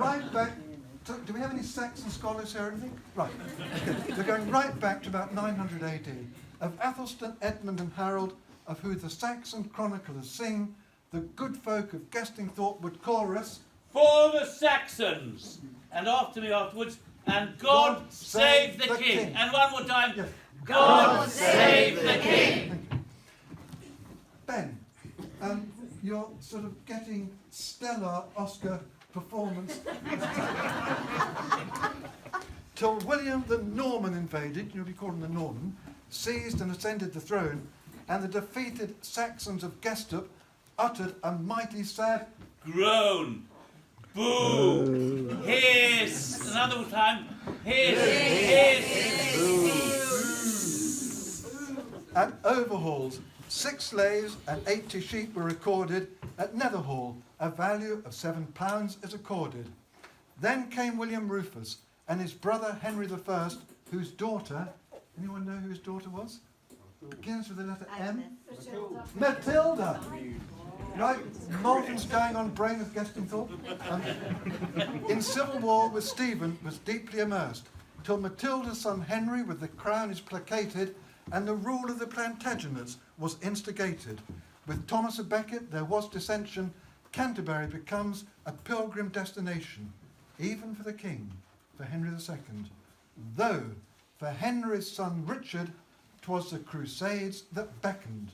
right back. Do we have any Saxon scholars here or anything? Right. Okay. They're going right back to about 900 AD. Of Athelstan, Edmund and Harold, of who the Saxon chroniclers sing, the good folk of Gestingthorpe would chorus, for the Saxons, and after me afterwards, and God save the King. And one more time, yes. God save the King. Ben, you're sort of getting stellar Oscar performance. Till William the Norman invaded, we call him the Norman, seized and ascended the throne, and the defeated Saxons of Gestingthorpe uttered a mighty sad groan. Boo! Hiss! Another time. Hiss! At Overhauls, 6 slaves and 80 sheep were recorded. At Netherhall, a value of £7 is accorded. Then came William Rufus and his brother Henry I, whose daughter, anyone know who his daughter was? Begins with the letter M. Matilda. Right, Malton's going on brain of Gestingthorpe. In civil war with Stephen was deeply immersed, till Matilda's son Henry with the crown is placated, and the rule of the Plantagenets was instigated. With Thomas of Becket there was dissension. Canterbury becomes a pilgrim destination, even for the king, for Henry II. Though for Henry's son Richard 'twas the Crusades that beckoned.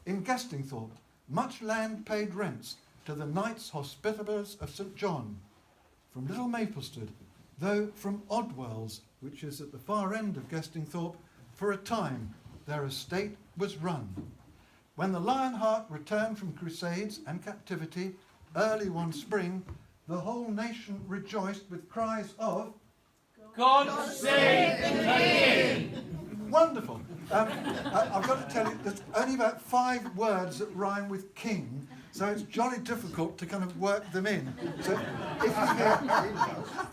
In Gestingthorpe much land paid rents to the Knights Hospitables of St. John. From Little Maplestead, though from Oddwells, which is at the far end of Gestingthorpe, for a time their estate was run. When the Lionheart returned from crusades and captivity, early one spring, the whole nation rejoiced with cries of God save the King! Wonderful. I've got to tell you, there's only about 5 words that rhyme with king, so it's jolly difficult to kind of work them in. So if you hear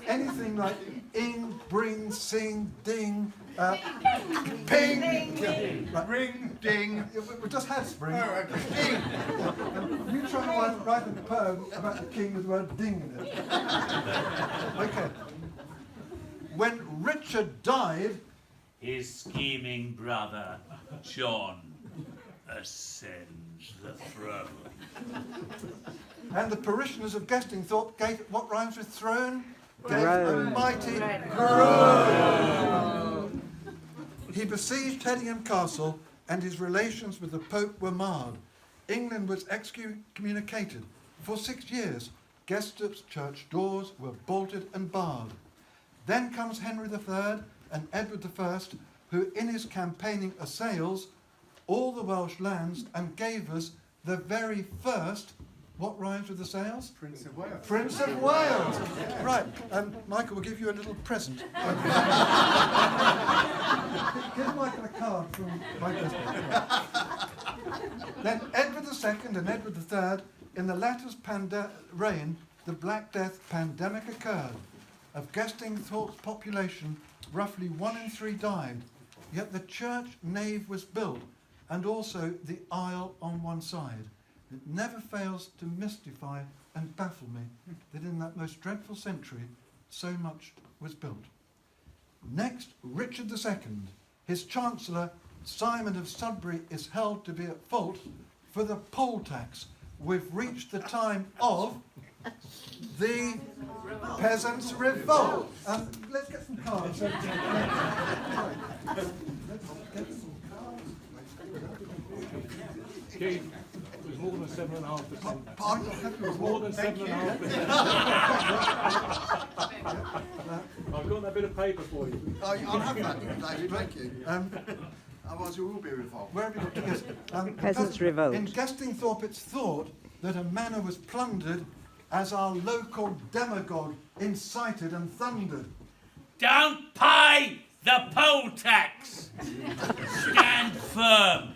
anything like ing, bring, sing, ding, ping, like, ring, ding, we just had spring. Ding. You try to write a poem about the king with the word ding in it. Okay. When Richard died, his scheming brother, John, ascends the throne. And the parishioners of Gestingthorpe gave what rhymes with throne? Gave a mighty groan. He besieged Hedingham Castle, and his relations with the Pope were marred. England was excommunicated. For 6 years, Gestingthorpe's church doors were bolted and barred. Then comes Henry III and Edward I, who in his campaigning assails all the Welsh lands and gave us the very first, what rhymes with the sales? Prince of Wales. Prince of Wales. Right, Michael will give you a little present. Give Michael a card from my business. Then Edward II and Edward III, in the latter's reign, the Black Death pandemic occurred. Of Gestingthorpe's population, roughly 1 in 3 died, yet the church nave was built, and also the aisle on one side. It never fails to mystify and baffle me that in that most dreadful century so much was built. Next, Richard II. His chancellor, Simon of Sudbury, is held to be at fault for the poll tax. We've reached the time of the Peasants' Revolt. Let's get some cards. Let's get some cards. Keith, it was more than 7.5%. Pardon? It was more than 7.5%. I've got that bit of paper for you. I'll have that, David, thank you. Otherwise you will be revolved. Where have you got to guess? Peasants' Revolt. In Gestingthorpe it's thought that a manor was plundered as our local demagogue incited and thundered. Don't pay the poll tax! Stand firm,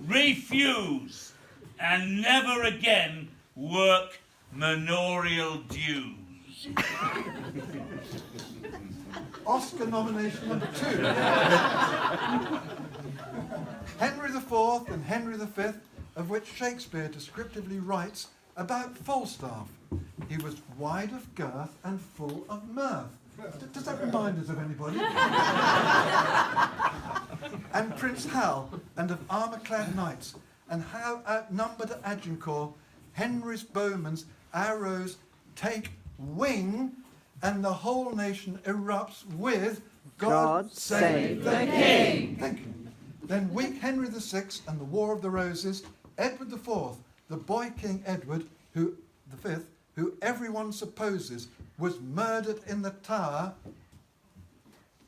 refuse, and never again work manorial dues. Oscar nomination number 2. Henry IV and Henry V, of which Shakespeare descriptively writes about Falstaff. He was wide of girth and full of mirth. Does that remind us of anybody? And Prince Hal, and of armour-clad knights, and how outnumbered at Agincourt, Henry's bowmen's arrows take wing, and the whole nation erupts with God save the King. Thank you. Then weak Henry VI and the War of the Roses, Edward IV, the boy King Edward, the Fifth, who everyone supposes was murdered in the Tower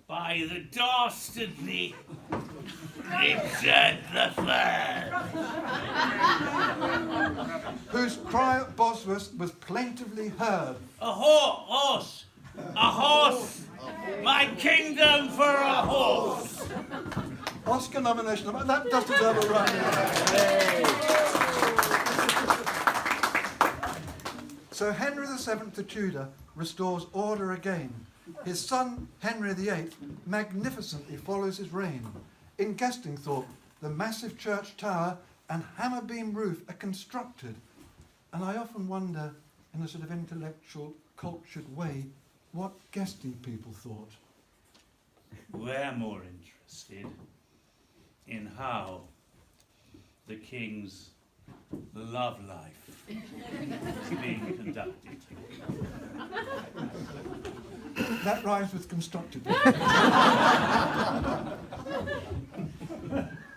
by the dastardly Richard III, whose cry at Bosworth was plaintively heard. A horse! A horse! My kingdom for a horse! Oscar nomination. That does deserve a round of applause. So Henry VII the Tudor restores order again. His son Henry VIII magnificently follows his reign. In Gestingthorpe, the massive church tower and hammer beam roof are constructed. And I often wonder, in a sort of intellectual, cultured way, what Gesting people thought. We're more interested in how the king's love life is being conducted. That rhymes with constructed.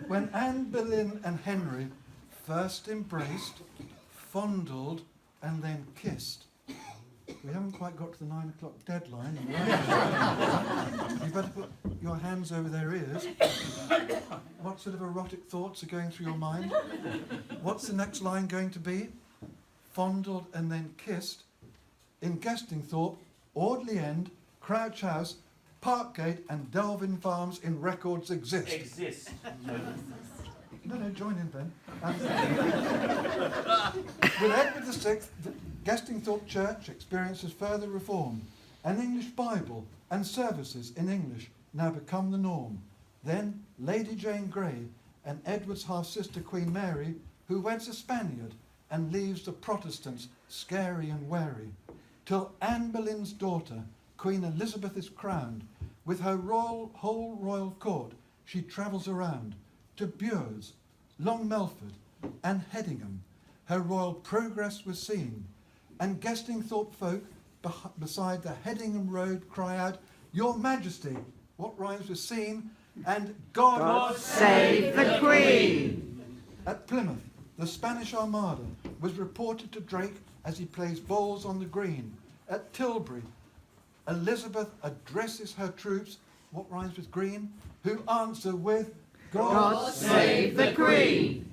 When Anne Boleyn and Henry first embraced, fondled, and then kissed. We haven't quite got to the 9 o'clock deadline. You better put your hands over their ears. What sort of erotic thoughts are going through your mind? What's the next line going to be? Fondled and then kissed. In Gestingthorpe, Audley End, Crouch House, Parkgate and Delvin Farms in records exist. No, join in, Ben. With Edward VI, the Gestingthorpe Church experiences further reform. An English Bible and services in English now become the norm. Then Lady Jane Grey and Edward's half-sister Queen Mary, who weds a Spaniard and leaves the Protestants scary and wary. Till Anne Boleyn's daughter, Queen Elizabeth, is crowned. With her whole royal court, she travels around to Bures, Long Melford, and Headingham. Her royal progress was seen, and Gestingthorpe folk beside the Headingham road cry out, "Your Majesty," what rhymes with seen, and God save the Queen. At Plymouth, the Spanish Armada was reported to Drake as he plays bowls on the green. At Tilbury, Elizabeth addresses her troops, what rhymes with green, who answer with God save the Queen.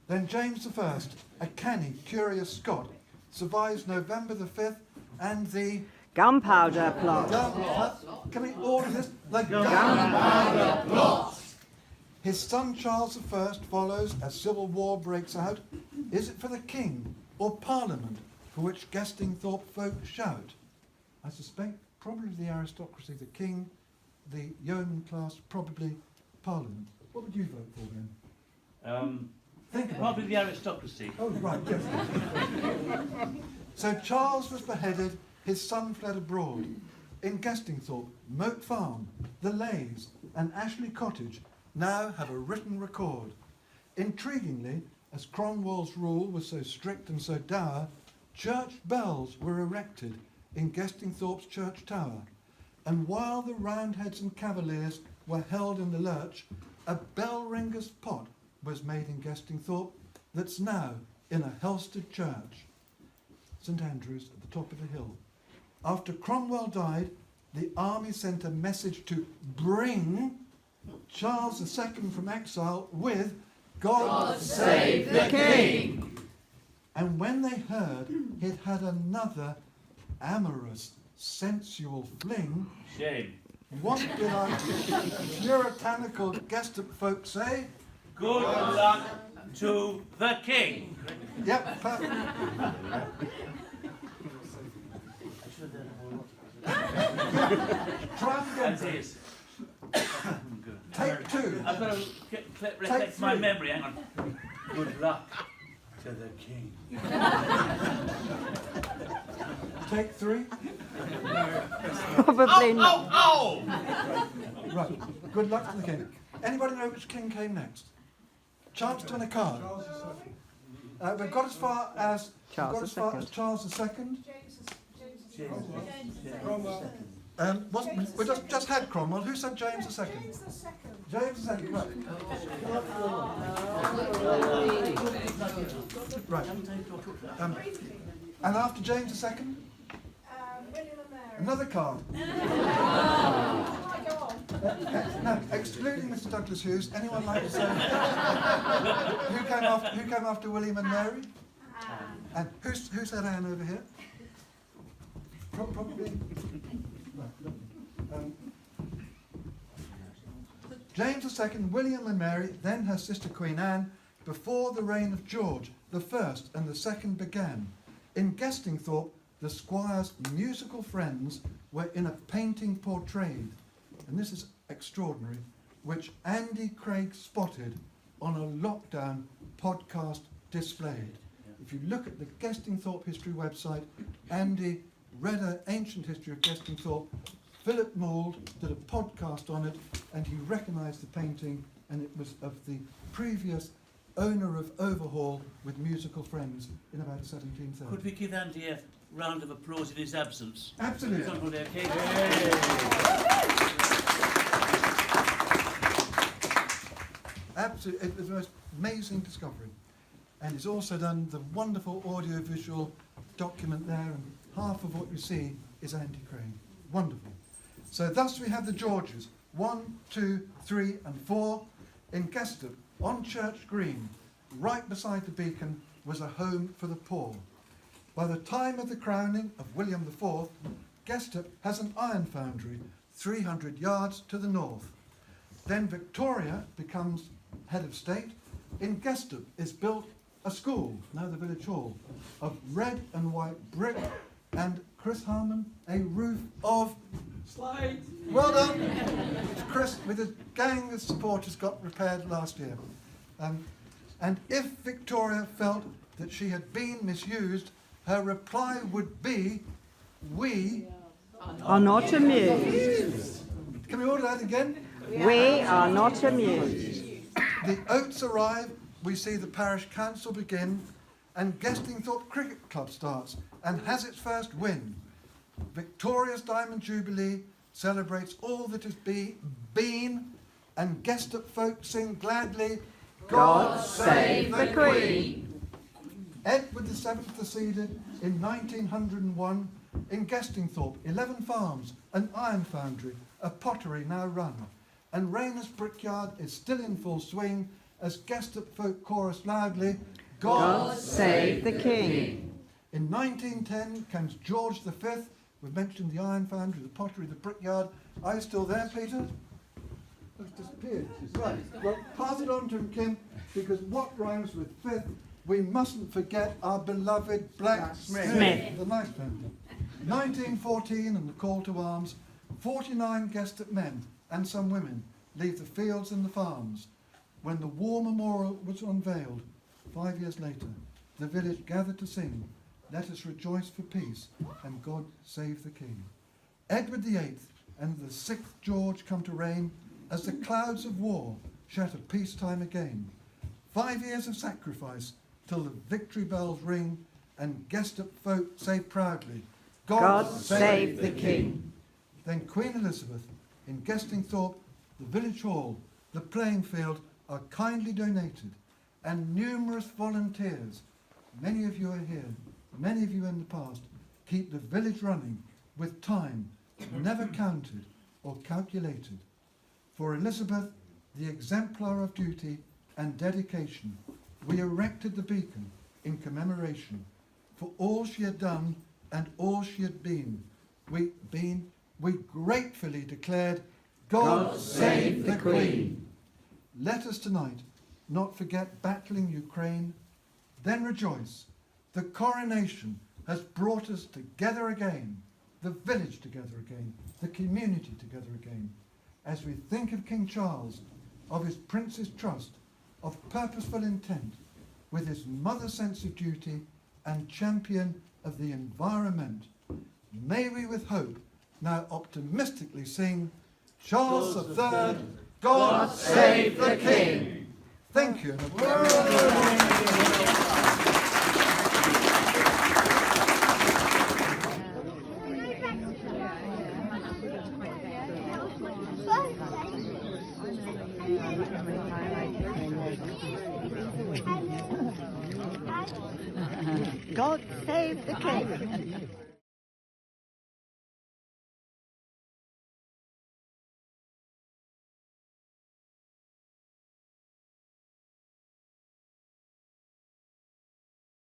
Then James I, a canny, curious Scot, survives November the 5th and the Gunpowder Plot. Can we order this? The Gunpowder Plot. His son Charles I follows as civil war breaks out. Is it for the king or parliament for which Gestingthorpe folk shout? I suspect probably the aristocracy, the king, the yeoman class, probably parliament. What would you vote for then? Think about Probably it. the aristocracy. Oh, right, yes. So Charles was beheaded, his son fled abroad. In Gestingthorpe, Moat Farm, the Lays, and Ashley Cottage now have a written record. Intriguingly, as Cromwell's rule was so strict and so dour, church bells were erected in Gestingthorpe's church tower. And while the Roundheads and Cavaliers were held in the lurch, a bell ringer's pot was made in Gestingthorpe that's now in a Helsted church, St Andrews at the top of the hill. After Cromwell died, the army sent a message to bring Charles II from exile with God Save the King. And when they heard he'd had another amorous, sensual fling, Shame. what did our puritanical Gestingthorpe folk say? Good luck to the king. Yep, perfect. Try That again. is. Take two. I've got to reflect my memory. Hang on. Good luck to the king. Take 3. Probably not. Oh! Right. Good luck to the king. Anybody know which king came next? Chance to win a card. We've got as far as Charles II. Charles II. We just had Cromwell. Who said James II? James II. Right. Right. And after James II, William and Mary. another card. Go on. Now, excluding Mr. Douglas Hughes, anyone like to say who came after William and Mary? And who said Anne over here? Probably. Right, James II, William and Mary, then her sister Queen Anne, before the reign of George the First and the Second began. In Gestingthorpe, the squire's musical friends were in a painting portrayed, and this is extraordinary, which Andy Craig spotted on a lockdown podcast displayed. If you look at the Gestingthorpe History website, Andy read an ancient history of Gestingthorpe. Philip Mould did a podcast on it, and he recognised the painting, and it was of the previous owner of Overhaul with musical friends in about 1730. Could we give Andy a round of applause in his absence? Absolutely. It's on the occasion. Absolutely, it was the most amazing discovery. And he's also done the wonderful audio-visual document there, and half of what you see is Andy Crane. Wonderful. So thus we have the Georges, 1, 2, 3 and 4. In Gestingthorpe, on Church Green, right beside the beacon, was a home for the poor. By the time of the crowning of William IV, Gestingthorpe has an iron foundry 300 yards to the north. Then Victoria becomes head of state. In Gestingthorpe is built a school, now the village hall, of red and white brick, and Chris Harmon, a roof of Slide. well done. Chris, with a gang of supporters, got repaired last year. And if Victoria felt that she had been misused, her reply would be, we... Are not amused. Can we order that again? We are not amused. The oats arrive, we see the parish council begin, and Gestingthorpe Cricket Club starts and has its first win. Victoria's Diamond Jubilee celebrates all that has been, and Gestingthorpe folk sing gladly, God save the Queen. Edward VII seceded in 1901. In Gestingthorpe, 11 farms, an iron foundry, a pottery now run, and Rayner's brickyard is still in full swing as Gestingthorpe folk chorus loudly, God save the King. In 1910 comes George V. We've mentioned the iron foundry, the pottery, the brickyard. Are you still there, Peter? It's disappeared. Right. Well, pass it on to him, Kim, because what rhymes with fifth? We mustn't forget our beloved blacksmith. Smith. The nice family. 1914 and the call to arms. 49 Gestingthorpe men and some women leave the fields and the farms. When the war memorial was unveiled, 5 years later, the village gathered to sing, let us rejoice for peace, and God save the King. Edward VIII and the 6th George come to reign as the clouds of war shatter peacetime again. 5 years of sacrifice till the victory bells ring, and Gestingthorpe folk say proudly, God save the King. Then Queen Elizabeth, in Gestingthorpe, the village hall, the playing field are kindly donated, and numerous volunteers, many of you are here, many of you in the past, keep the village running with time never counted or calculated. For Elizabeth, the exemplar of duty and dedication, we erected the beacon in commemoration for all she had done and all she had been. We gratefully declared, God save the Queen. Let us tonight not forget battling Ukraine, then rejoice. The coronation has brought us together again, the village together again, the community together again, as we think of King Charles, of his prince's trust, of purposeful intent, with his mother sense of duty and champion of the environment. may we with hope now optimistically sing Charles III, God save the King. Thank you. God save the King.